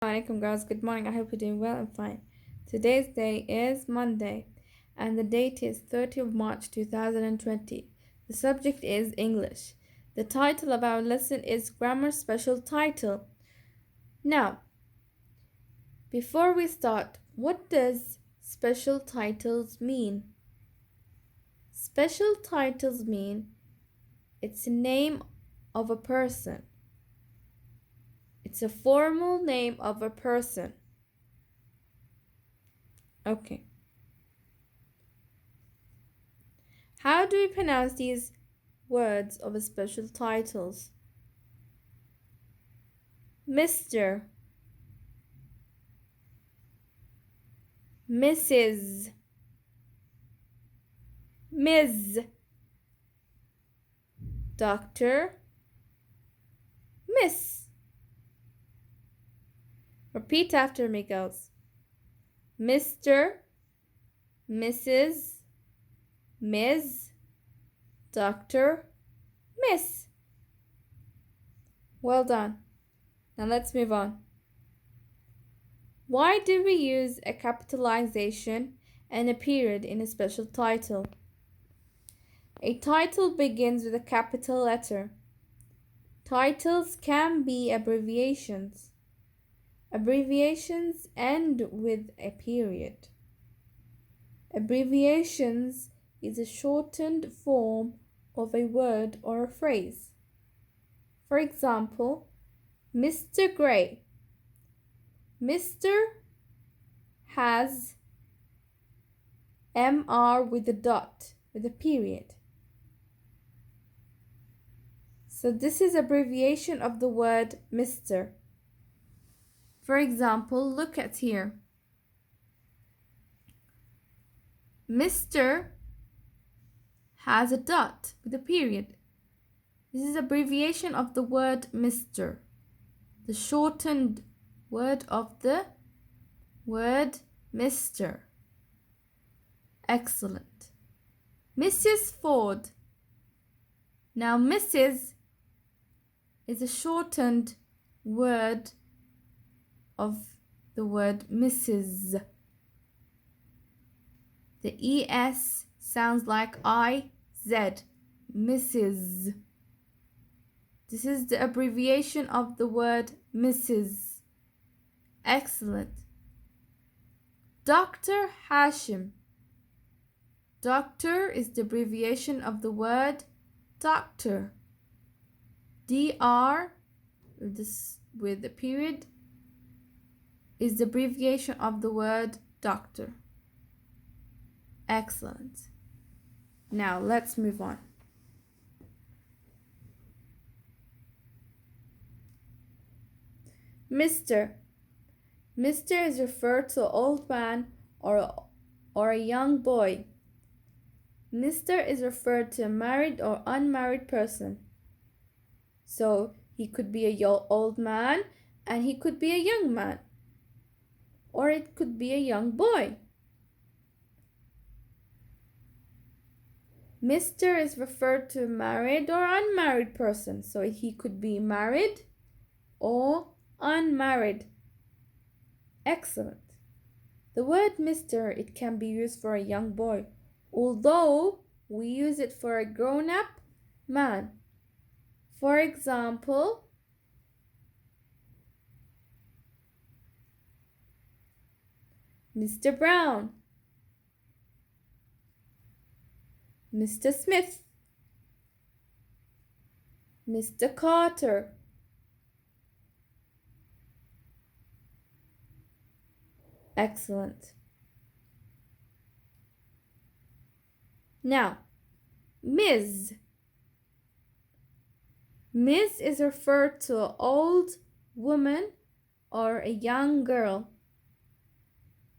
Alaikum guys, good morning. I hope you're doing well and fine. Today's day is Monday and the date is 30th of March 2020. The subject is English. The title of our lesson is Grammar Special Title. Now, before we start, what does special titles mean? Special titles mean it's a name of a person. It's a formal name of a person. Okay. How do we pronounce these words of a special titles? Mr., Mrs., Ms., Doctor, Miss. Repeat after me, girls. Mr., Mrs., Ms., Doctor, Miss. Well done. Now let's move on. Why do we use a capitalization and a period in a special title? A title begins with a capital letter. Titles can be abbreviations. Abbreviations end with a period. Abbreviations is a shortened form of a word or a phrase. For example, Mr. Gray. Mr. has MR with a dot, with a period. So this is abbreviation of the word Mr. For example, look at here. Mr. has a dot with a period. This is abbreviation of the word Mr. The shortened word of the word Mr. Excellent. Mrs. Ford. Now Mrs. is a shortened word of the word Mrs. The ES sounds like IZ. Mrs. This is the abbreviation of the word Mrs. Excellent. Dr. Hashim. Doctor is the abbreviation of the word doctor. DR, with the period, is the abbreviation of the word doctor. Excellent. Now let's move on. Mr. Mr. is referred to an old man or a young boy. Mr. is referred to a married or unmarried person. So he could be a old man and he could be a young man. Or it could be a young boy. Mr. is referred to a married or unmarried person. So he could be married or unmarried. Excellent. The word Mr. it can be used for a young boy, although we use it for a grown-up man. For example, Mr. Brown, Mr. Smith, Mr. Carter. Excellent. Now, Ms. Ms is referred to an old woman or a young girl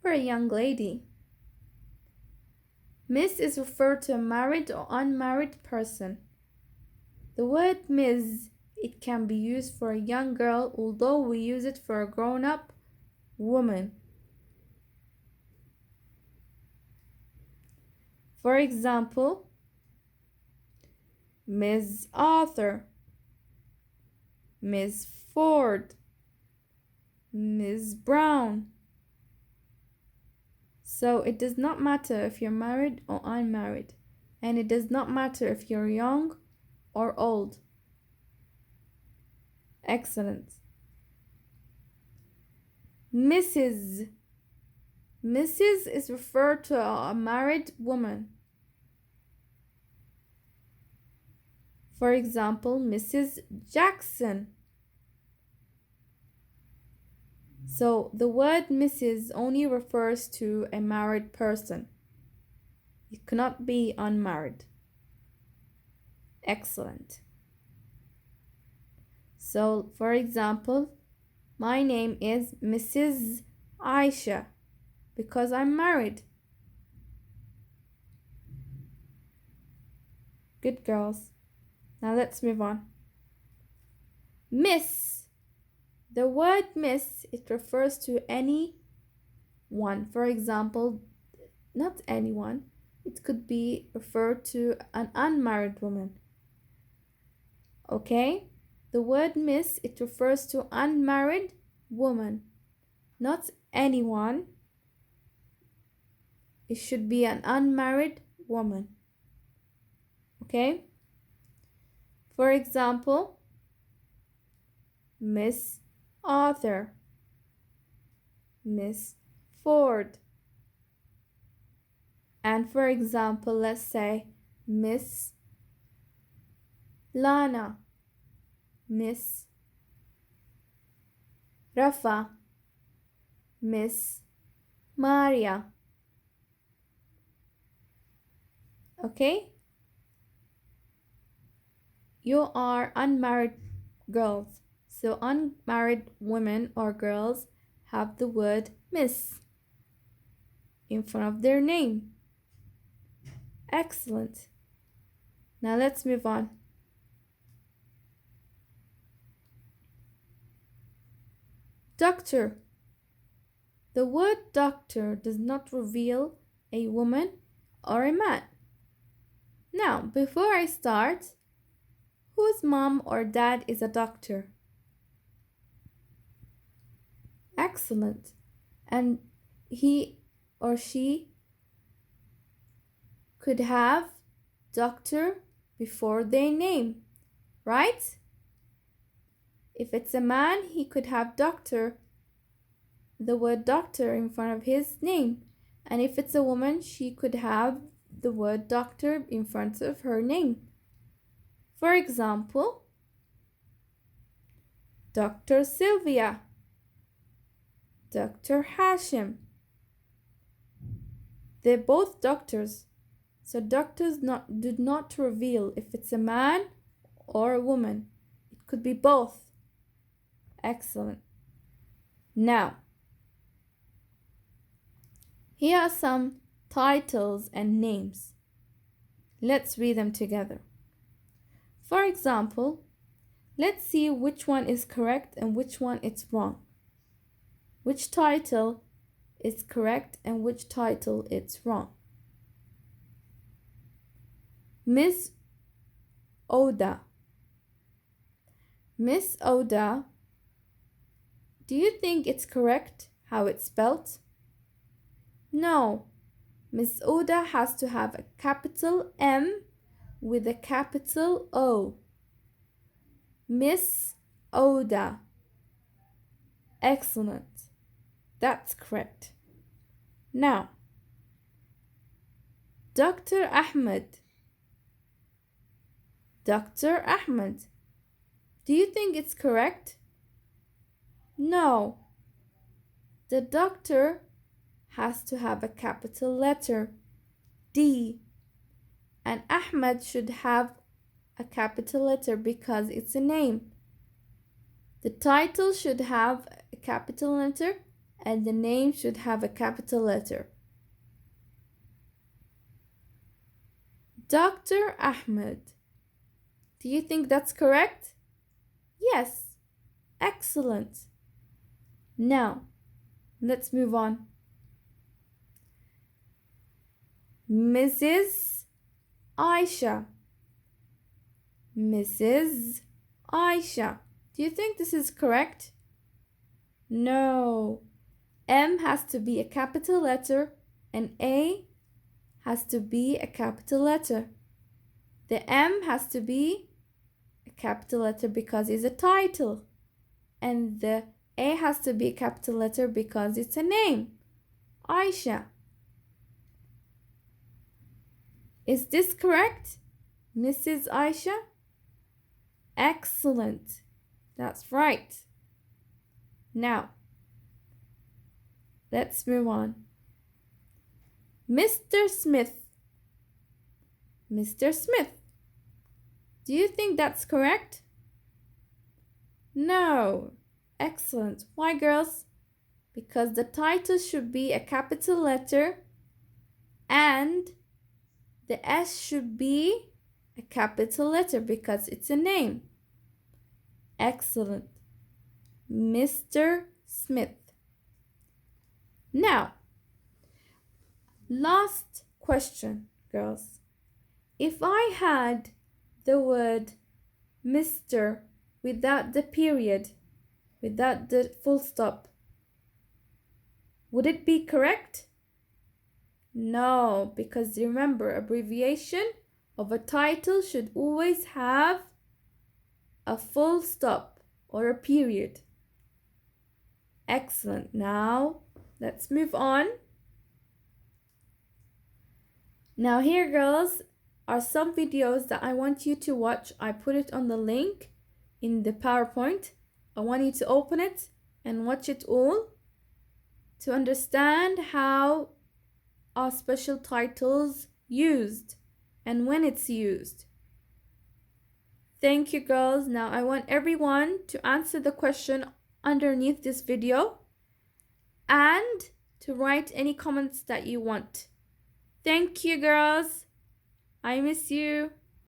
or a young lady. Miss is referred to a married or unmarried person. The word Ms. it can be used for a young girl, although we use it for a grown-up woman. For example, Ms. Arthur, Ms. Ford, Ms. Brown. So it does not matter if you're married or unmarried, and it does not matter if you're young or old. Excellent. Mrs. Mrs. is referred to a married woman. For example, Mrs. Jackson. So the word Mrs. only refers to a married person. It cannot be unmarried. Excellent. So, for example, my name is Mrs. Aisha because I'm married. Good girls. Now let's move on. Miss. The word miss, it refers to anyone. For example, not anyone. It could be referred to an unmarried woman. Okay? The word miss, it refers to unmarried woman, not anyone. It should be an unmarried woman. Okay? For example, Miss Arthur, Miss Ford. And for example, let's say Miss Lana, Miss Rafa, Miss Maria. Okay? You are unmarried girls. So unmarried women or girls have the word miss in front of their name. Excellent. Now let's move on. Doctor. The word doctor does not reveal a woman or a man. Now, before I start, whose mom or dad is a doctor? Excellent. And he or she could have doctor before their name, right? If it's a man, he could have doctor, the word doctor in front of his name. And if it's a woman, she could have the word doctor in front of her name. For example, Dr. Sylvia, Dr. Hashim. They're both doctors. So doctors do not reveal if it's a man or a woman. It could be both. Excellent. Now, here are some titles and names. Let's read them together. For example, let's see which one is correct and which one is wrong. Which title is correct and which title is wrong. Miss Oda. Miss Oda, do you think it's correct how it's spelled? No. Miss Oda has to have a capital M with a capital O. Miss Oda. Excellent. That's correct. Now, Dr. Ahmed. Dr. Ahmed. Do you think it's correct? No. The doctor has to have a capital letter, D. And Ahmed should have a capital letter because it's a name. The title should have a capital letter and the name should have a capital letter. Dr. Ahmed. Do you think that's correct? Yes. Excellent. Now, let's move on. Mrs. Aisha. Mrs. Aisha. Do you think this is correct? No. M has to be a capital letter and A has to be a capital letter. The M has to be a capital letter because it's a title. And the A has to be a capital letter because it's a name. Aisha. Is this correct, Mrs. Aisha? Excellent. That's right. Now, let's move on. Mr. Smith. Mr. Smith. Do you think that's correct? No. Excellent. Why, girls? Because the title should be a capital letter and the S should be a capital letter because it's a name. Excellent. Mr. Smith. Now, last question, girls. If I had the word Mr. without the period, without the full stop, would it be correct? No, because remember, abbreviation of a title should always have a full stop or a period. Excellent. Now, let's move on. Now here, girls, are some videos that I want you to watch. I put it on the link in the PowerPoint. I want you to open it and watch it all to understand how are special titles used and when it's used. Thank you, girls. Now I want everyone to answer the question underneath this video and to write any comments that you want. Thank you, girls. I miss you.